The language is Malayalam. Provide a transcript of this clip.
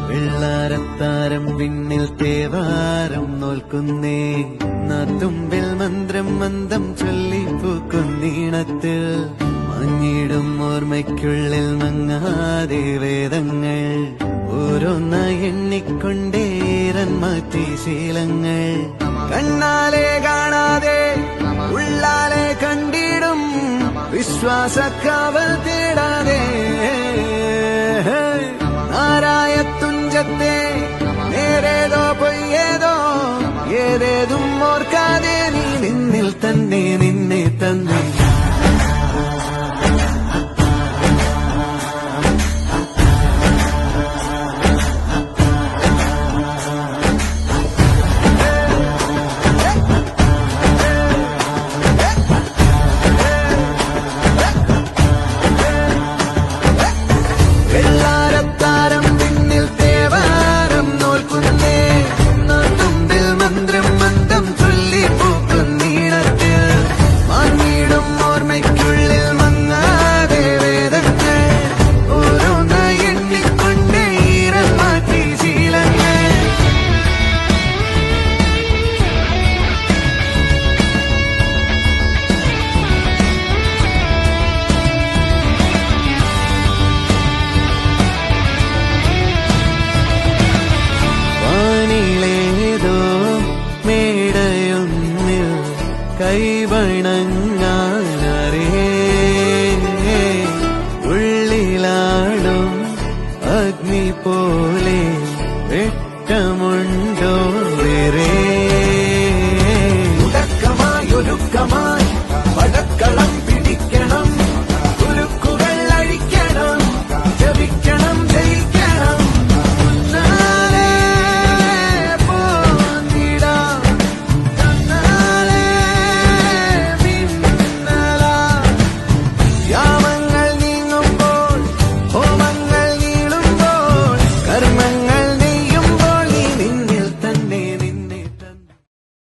വെള്ളാരത്താരം വിണ്ണിൽ തേവാരം നോൽക്കുന്നേ നാത്തുമ്പിൽ മന്ത്രം മന്ദം ചൊല്ലിപ്പൂക്കുന്നീണത്തിൽ മങ്ങിടും ഓർമ്മയ്ക്കുള്ളിൽ മങ്ങാതെ വേദങ്ങൾ ഓരോന്നായി എണ്ണിക്കൊണ്ടേരൻ മാറ്റി ശീലങ്ങൾ കണ്ണാലെ കാണാതെ ഉള്ളാലെ കണ്ടിടും വിശ്വാസക്കാവൽ തേടാതെ നാരായ തുഞ്ചത്തെ നേരേതോ പൊയ്യേതോ ഏതേതും ഓർക്കാതെ നീ നിന്നിൽ തന്നെ നിന്നെ തന്നെ കൈവണങ്ങാനരേ ഉള്ളിലാടും അഗ്നി പോലെ വെട്ടമുണ്ടോ വേറെ ഒരുക്കമായി